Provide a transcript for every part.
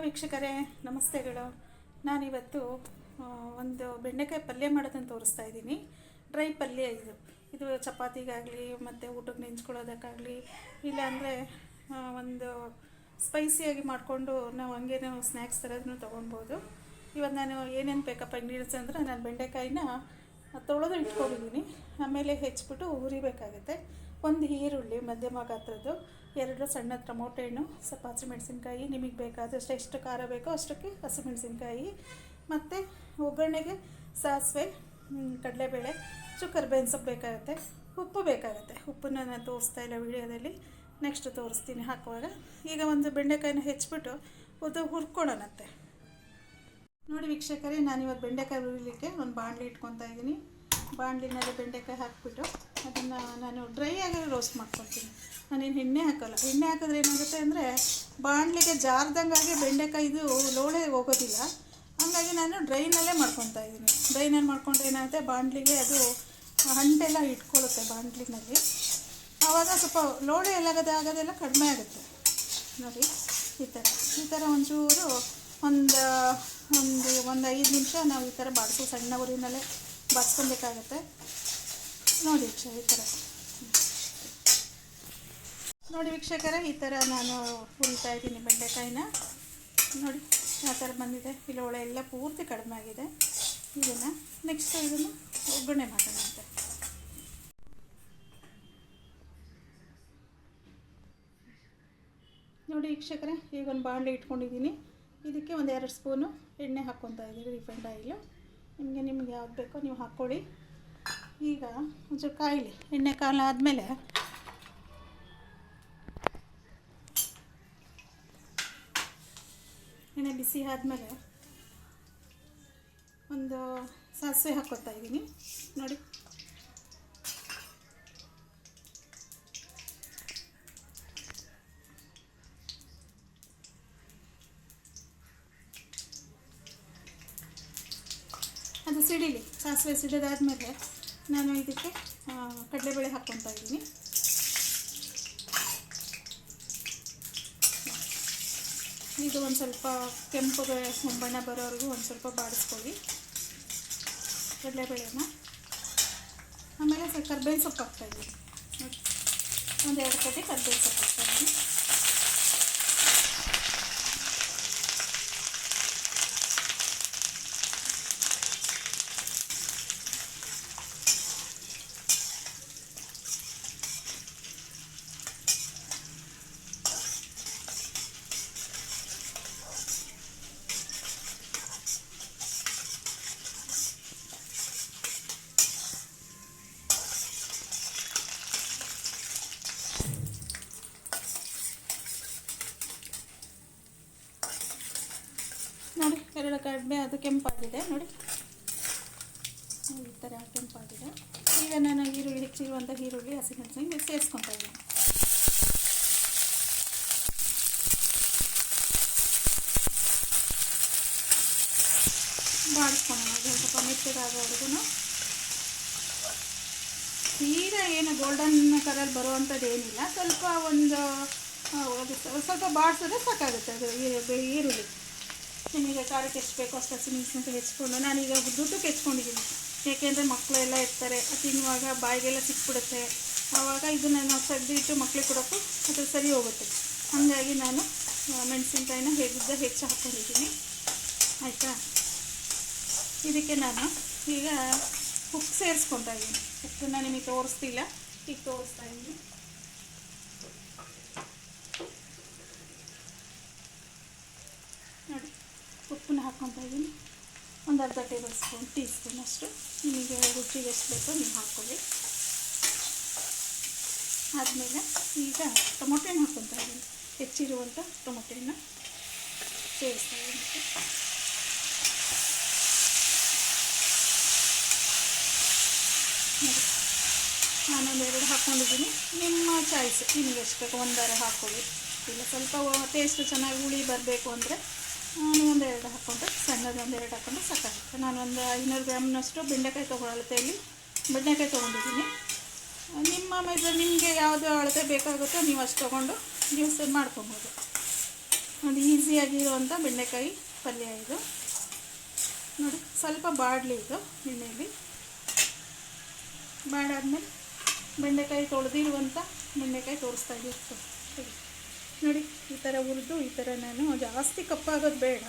ವೀಕ್ಷಕರೇ, ನಮಸ್ತೆಗಳು. ನಾನಿವತ್ತು ಒಂದು ಬೆಂಡೆಕಾಯಿ ಪಲ್ಯ ಮಾಡೋದನ್ನು ತೋರಿಸ್ತಾ ಇದ್ದೀನಿ. ಡ್ರೈ ಪಲ್ಯ ಇದು ಚಪಾತಿಗಾಗಲಿ ಮತ್ತು ಊಟಕ್ಕೆ ನೆಂಚ್ಕೊಳ್ಳೋದಕ್ಕಾಗಲಿ, ಇಲ್ಲಾಂದರೆ ಒಂದು ಸ್ಪೈಸಿಯಾಗಿ ಮಾಡಿಕೊಂಡು ನಾವು ಸ್ನ್ಯಾಕ್ಸ್ ಥರದೂ ತೊಗೊಳ್ಬೋದು. ಇವತ್ತು ನಾನು ಏನೇನು ಬೇಕಪ್ಪ ಇಂಗ್ರೀಡಿಯೆಂಟ್ಸ್ ಅಂದರೆ, ನಾನು ಬೆಂಡೆಕಾಯಿನ ತೊಳೆದು ಇಟ್ಕೊಂಡಿದ್ದೀನಿ. ಆಮೇಲೆ ಹೆಚ್ಚಿಬಿಟ್ಟು ಹುರಿಬೇಕಾಗುತ್ತೆ. ಒಂದು ಈರುಳ್ಳಿ ಮಧ್ಯಮ ಗಾತ್ರದ್ದು, 2 ಸಣ್ಣ ಟೊಮೊಟೊ ಹಣ್ಣು, ಸ್ವಲ್ಪ ಹಸಿಮೆಣಸಿನ್ಕಾಯಿ, ನಿಮಗೆ ಬೇಕಾದಷ್ಟು ಎಷ್ಟು ಖಾರ ಬೇಕೋ ಅಷ್ಟಕ್ಕೆ ಹಸಿಮೆಣಸಿನ್ಕಾಯಿ, ಮತ್ತು ಒಗ್ಗರಣೆಗೆ ಸಾಸಿವೆ, ಕಡಲೆಬೇಳೆ, ಕರಿಬೇವಿನ ಸೊಪ್ಪು ಬೇಕಾಗುತ್ತೆ, ಉಪ್ಪು ಬೇಕಾಗುತ್ತೆ. ಉಪ್ಪನ್ನ ನಾನು ತೋರಿಸ್ತಾ ಇಲ್ಲ ವಿಡಿಯೋದಲ್ಲಿ, ನೆಕ್ಸ್ಟ್ ತೋರಿಸ್ತೀನಿ ಹಾಕುವಾಗ. ಈಗ ಒಂದು ಬೆಂಡೆಕಾಯಿನ ಹೆಚ್ಚಿಬಿಟ್ಟು ಹುರ್ಕೊಳ್ಳೋಣಂತೆ. ನೋಡಿ ವೀಕ್ಷಕರೇ, ನಾನಿವತ್ತು ಬೆಂಡೆಕಾಯಿ ಹುರಿಲಿಕ್ಕೆ ಒಂದು ಬಾಣಲಿ ಇಟ್ಕೊತಾ ಇದ್ದೀನಿ. ಬಾಣಲಿನಲ್ಲಿ ಬೆಂಡೆಕಾಯಿ ಹಾಕಿಬಿಟ್ಟು ಅದನ್ನು ನಾನು ಡ್ರೈ ಆಗಿ ರೋಸ್ಟ್ ಮಾಡ್ಕೊತೀನಿ. ನಾನೇನು ಎಣ್ಣೆ ಹಾಕೋಲ್ಲ. ಎಣ್ಣೆ ಹಾಕಿದ್ರೆ ಏನಾಗುತ್ತೆ ಅಂದರೆ ಬಾಣಲಿಗೆ ಜಾರ್ದಂಗಾಗಿ ಬೆಂಡೆಕಾಯಿದು ಲೋಳೆ ಹೋಗೋದಿಲ್ಲ. ಹಾಗಾಗಿ ನಾನು ಡ್ರೈನಲ್ಲೇ ಮಾಡ್ಕೊತಾ ಇದ್ದೀನಿ. ಡ್ರೈನಲ್ಲಿ ಮಾಡ್ಕೊಂಡ್ರೆ ಏನಾಗುತ್ತೆ, ಬಾಣಲಿಗೆ ಅದು ಹಂಟೆಲ್ಲ ಇಟ್ಕೊಳ್ಳುತ್ತೆ ಬಾಣಲಿನಲ್ಲಿ. ಆವಾಗ ಸ್ವಲ್ಪ ಲೋಳೆ ಆಗೋದೆಲ್ಲ ಕಡಿಮೆ ಆಗುತ್ತೆ. ನೋಡಿ ಈ ಥರ ಒಂಚೂರು ಒಂದು 5 ನಿಮಿಷ ನಾವು ಈ ಥರ ಸಣ್ಣ ಉರಿನಲ್ಲೇ ಬಾಡಿಸ್ಕೊಬೇಕಾಗತ್ತೆ. ನೋಡಿ ನೋಡಿ ವೀಕ್ಷಕರೇ, ಈ ಥರ ನಾನು ಹುರಿತಾ ಇದ್ದೀನಿ ಬೆಂಡೆಕಾಯಿನ. ನೋಡಿ ಆ ಥರ ಬಂದಿದೆ. ಲೋಳೆ ಎಲ್ಲ ಪೂರ್ತಿ ಕಡಿಮೆ ಆಗಿದೆ. ಇದನ್ನು ಒಗ್ಗರಣೆ ಮಾಡೋಣಂತೆ. ನೋಡಿ ವೀಕ್ಷಕರೇ, ಈಗ ಒಂದು ಬಾಣಲೆ ಇಟ್ಕೊಂಡಿದ್ದೀನಿ. ಇದಕ್ಕೆ 1-2 ಸ್ಪೂನು ಎಣ್ಣೆ ಹಾಕ್ಕೊತಾ ಇದ್ದೀನಿ, ರಿಫೈಂಡ್ ಆಯಿಲು. ನಿಮಗೆ ಯಾವ್ದು ಬೇಕೋ ನೀವು ಹಾಕ್ಕೊಳ್ಳಿ. ಈಗ ಒಂಚೂರು ಕಾಯಿಲಿ. ಎಣ್ಣೆ ಆದಮೇಲೆ ಎಣ್ಣೆ ಬಿಸಿ ಆದಮೇಲೆ ಒಂದು ಸಾಸಿವೆ ಹಾಕ್ಕೊತಾ ಇದ್ದೀನಿ. ನೋಡಿ ಅದು ಸಿಡಿಲಿ. ಸಾಸಿವೆ ಸಿಡಿದಾದ್ಮೇಲೆ ನಾನು ಇದಕ್ಕೆ ಕಡಲೆಬೇಳೆ ಹಾಕ್ಕೊತಾ ಇದ್ದೀನಿ. ಇದು ಒಂದು ಸ್ವಲ್ಪ ಕೆಂಪುಗೆ ಬಣ್ಣ ಬರೋವರೆಗೂ ಒಂದು ಸ್ವಲ್ಪ ಬಾಡಿಸ್ಕೊಳ್ಳಿ ಕಡಲೆಬೇಳೆನ. ಆಮೇಲೆ ಕರಿಬೇವಿನ ಸೊಪ್ಪು ಹಾಕ್ತಾಯಿದ್ದೀನಿ. ಒಂದು 2 ಕಡ್ಡಿ ಕರಿಬೇವಿನ ಸೊಪ್ಪು ಹಾಕ್ತಾಯಿದ್ದೀನಿ. ನೋಡಿ 2 ಕಡಿಮೆ ಅದು ಕೆಂಪಾಗಿದೆ. ನೋಡಿ ಈ ಥರ ಕೆಂಪಾಗಿದೆ. ಈಗ ನಾನು ಹೆಚ್ಚಿರುವಂಥ ಈರುಳ್ಳಿ ಹಸಿಮೆಣಸಿನ ಸೇರಿಸ್ಕೊತಾ ಇದ್ದೀನಿ. ಬಾಡಿಸ್ಕೊಳ್ಳೋಣ. ಅದು ಸ್ವಲ್ಪ ಮೆತ್ತಗಾಗೋವರೆಗೂ. ತೀರಾ ಏನು ಗೋಲ್ಡನ್ ಕಲರ್ ಬರುವಂಥದ್ದು ಏನಿಲ್ಲ, ಸ್ವಲ್ಪ ಬಾಡಿಸಿದ್ರೆ ಸಾಕಾಗುತ್ತೆ. ಅದು ಈರುಳ್ಳಿ ನಿಮಗೆ ಖಾರಕ್ಕೆ ಎಷ್ಟು ಬೇಕೋ ಅಷ್ಟು ಹಸಿಮೆಣಸಿನಕಾಯಿ ಹೆಚ್ಕೊಂಡು, ನಾನೀಗ ದುಡ್ಡಕ್ಕೆ ಹೆಚ್ಕೊಂಡಿದ್ದೀನಿ. ಏಕೆಂದರೆ ಮಕ್ಕಳೆಲ್ಲ ಇರ್ತಾರೆ, ತಿನ್ನುವಾಗ ಬಾಯಿಗೆಲ್ಲ ಸಿಕ್ಬಿಡುತ್ತೆ. ಆವಾಗ ಇದನ್ನು ನಾವು ತೆಗೆದಿಟ್ಟು ಮಕ್ಕಳಿಗೆ ಕೊಡೋಕ್ಕೂ ಅದು ಸರಿ ಹೋಗುತ್ತೆ. ಹಾಗಾಗಿ ನಾನು ಮೆಣಸಿನ್ಕಾಯಿನ ಹೆಚ್ಚು ಹಾಕ್ಕೊಂಡಿದ್ದೀನಿ. ಆಯಿತಾ? ಇದಕ್ಕೆ ನಾನು ಈಗ ಉಪ್ಪು ಸೇರಿಸ್ಕೊತಾ ಇದ್ದೀನಿ. ಉಪ್ಪನ್ನ ನಿಮಗೆ ತೋರಿಸ್ತಿಲ್ಲ, ಈಗ ತೋರಿಸ್ತಾ ಇದ್ದೀನಿ. ನೋಡಿ ಉಪ್ಪನ್ನ ಹಾಕ್ಕೊತಾ ಇದ್ದೀನಿ. ಒಂದು ಅರ್ಧ ಟೀ ಸ್ಪೂನ್ ಅಷ್ಟು. ನಿಮಗೆ ರುಚಿಗೆ ಎಷ್ಟು ಬೇಕೋ ನೀವು ಹಾಕ್ಕೊಳ್ಳಿ. ಆದಮೇಲೆ ಈಗ ಟೊಮೊಟೊ ಹಣ್ಣು ಹಾಕ್ಕೊತಾ ಇದ್ದೀನಿ. ಹೆಚ್ಚಿರುವಂಥ ಟೊಮೊಟೊ ಹಣ್ಣು ಸೇರಿಸ್ತಾ ಇದ್ದೀನಿ. ನಾನೊಂದು 2 ಹಾಕ್ಕೊಂಡಿದ್ದೀನಿ. ನಿಮ್ಮ ಚಾಯ್ಸ್, ನಿಮಗೆ ಎಷ್ಟು ಬೇಕು 1 ಹಾಕ್ಕೊಳ್ಳಿ. ಇಲ್ಲ ಸ್ವಲ್ಪ ಟೇಸ್ಟ್ ಚೆನ್ನಾಗಿ ಹುಳಿ ಬರಬೇಕು ಅಂದರೆ ನೀವು 1-2 ಹಾಕ್ಕೊಂಡ್ರೆ, ಸಣ್ಣದು 1-2 ಹಾಕ್ಕೊಂಡ್ರೆ ಸಾಕಾಗುತ್ತೆ. ನಾನೊಂದು 500 ಗ್ರಾಮ್ನಷ್ಟು ಬೆಂಡೆಕಾಯಿ ಅಳತೆಯಲ್ಲಿ ಬೆಂಡೆಕಾಯಿ ತೊಗೊಂಡಿದ್ದೀನಿ. ನಿಮ್ಮ ನಿಮಗೆ ಯಾವುದು ಅಳತೆ ಬೇಕಾಗುತ್ತೋ ನೀವು ಅಷ್ಟು ತೊಗೊಂಡು ಯೂಸ್ ಮಾಡ್ಕೊಬೋದು. ಒಂದು ಈಸಿಯಾಗಿರುವಂಥ ಬೆಂಡೆಕಾಯಿ ಪಲ್ಯ ಇದು ನೋಡಿ. ಸ್ವಲ್ಪ ಬಾಡಲಿ ಇದು ಎಣ್ಣೆಯಲ್ಲಿ. ಬಾಡಾದ್ಮೇಲೆ ಬೆಂಡೆಕಾಯಿ ತೊಳೆದಿರುವಂಥ ಬೆಂಡೆಕಾಯಿ ತೋರಿಸ್ತಾ ಇದ್ದೀವಿ ನೋಡಿ. ಈ ಥರ ಹುರಿದು ಈ ಥರ ನಾನು ಜಾಸ್ತಿ ಕಪ್ಪಾಗೋದು ಬೇಡ,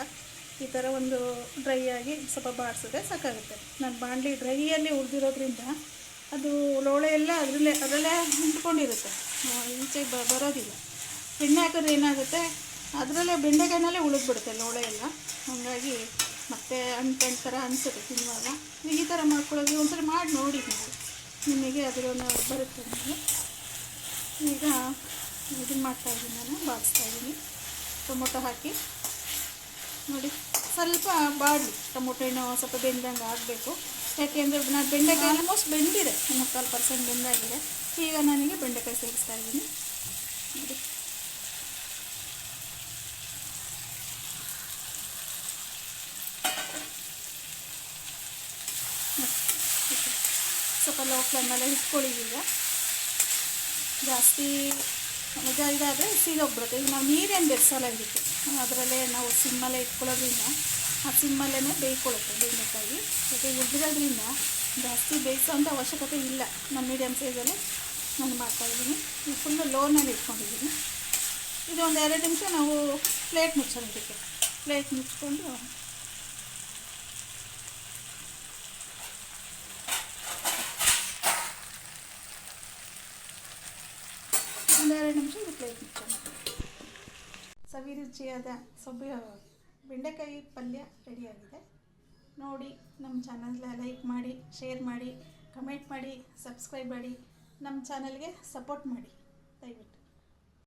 ಈ ಥರ ಒಂದು ಡ್ರೈ ಆಗಿ ಸ್ವಲ್ಪ ಬಾಡಿಸಿದ್ರೆ ಸಾಕಾಗುತ್ತೆ. ನಾನು ಬಾಣಲಿ ಡ್ರೈಯಲ್ಲಿ ಹುರಿದಿರೋದ್ರಿಂದ ಅದು ಲೋಳೆ ಎಲ್ಲ ಅದರಲ್ಲೇ ನಿಂತ್ಕೊಂಡಿರುತ್ತೆ, ಈಚೆಗೆ ಬರೋದಿಲ್ಲ. ಎಣ್ಣೆ ಹಾಕಿದ್ರೆ ಏನಾಗುತ್ತೆ, ಅದರಲ್ಲೇ ಬೆಂಡೆಕಾಯಿನಲ್ಲೇ ಉಳಿದ್ಬಿಡುತ್ತೆ ಲೋಳೆ ಎಲ್ಲ. ಹಾಗಾಗಿ ಮತ್ತೆ ಅಂಟು ಥರ ಅನಿಸುತ್ತೆ ತಿನ್ನುವಾಗ. ಈ ಥರ ಮಾಡ್ಕೊಳ್ಳೋದು ಒಂದ್ಸರಿ ಮಾಡಿ ನೋಡಿ ನೀವು, ನಿಮಗೆ ಅದರ ಬರುತ್ತೆ ನಿಮಗೆ. ಈಗ ಇದನ್ನು ಮಾಡ್ತಾಯಿದ್ದೀನಿ, ನಾನು ಬಾಡಿಸ್ತಾಯಿದ್ದೀನಿ. ಟೊಮೊಟೊ ಹಾಕಿ ನೋಡಿ, ಸ್ವಲ್ಪ ಬಾಡಲಿ. ಟೊಮೊಟೊ ಹಣ್ಣು ಸ್ವಲ್ಪ ಬೆಂದಂಗೆ ಆಗಬೇಕು, ಯಾಕೆಂದರೆ ನಾನು ಬೆಂಡೆಕಾಯಿ ಆಲ್ಮೋಸ್ಟ್ ಬೆಂದಿದೆ, 3/4% ಬೆಂದಾಗಿದೆ. ಈಗ ನನಗೆ ಬೆಂಡೆಕಾಯಿ ಸೇರಿಸ್ತಾ ಇದ್ದೀನಿ ನೋಡಿ. ಸ್ವಲ್ಪ ಲೋ ಫ್ಲೇಮಲ್ಲೇ ಇಟ್ಕೊಳ್ಳಿ. ಈಗ ಜಾಸ್ತಿ ಮಜಾ ಇದಾದರೆ ಸೀದೋಗ್ಬಿಡುತ್ತೆ. ಈಗ ನಾವು ನೀರೇನು ಬೆರೆಸಲ್ಲ ಇದಕ್ಕೆ, ಅದರಲ್ಲೇ ನಾವು ಸಿಮ್ಮಲ್ಲೇ ಇಟ್ಕೊಳ್ಳೋದ್ರಿಂದ ಆ ಸಿಮ್ಮಲ್ಲೇ ಬೇಯ್ಕೊಳ್ಳುತ್ತೆ ಬೆಂಡೆಕಾಯಿ. ಮತ್ತು ಉದ್ದಿರೋದ್ರಿಂದ ಜಾಸ್ತಿ ಬೇಯಿಸೋಂಥ ಅವಶ್ಯಕತೆ ಇಲ್ಲ. ನಾನು ಮೀಡಿಯಮ್ ಸೈಜಲ್ಲೇ ನಾನು ಮಾಡ್ತಾಯಿದ್ದೀನಿ. ಫುಲ್ಲು ಲೋನಲ್ಲಿ ಇಟ್ಕೊಂಡಿದ್ದೀನಿ. ಇದು ಒಂದು 2 ನಿಮಿಷ ನಾವು ಪ್ಲೇಟ್ ಮುಚ್ಚೋಣ. ಇದಕ್ಕೆ ಪ್ಲೇಟ್ ಮುಚ್ಕೊಂಡು ಒಂದು 2 ನಿಮಿಷ ಇದು ಪ್ಲೇಟ್ ಮುಚ್ಚೋಣ. ಸವಿರುಚಿಯಾದ ಬೆಂಡೆಕಾಯಿ ಪಲ್ಯ ರೆಡಿಯಾಗಿದೆ ನೋಡಿ. ನಮ್ಮ ಚಾನಲ್ನ ಲೈಕ್ ಮಾಡಿ, ಶೇರ್ ಮಾಡಿ, ಕಮೆಂಟ್ ಮಾಡಿ, ಸಬ್ಸ್ಕ್ರೈಬ್ ಮಾಡಿ, ನಮ್ಮ ಚಾನಲ್ಗೆ ಸಪೋರ್ಟ್ ಮಾಡಿ ದಯವಿಟ್ಟು.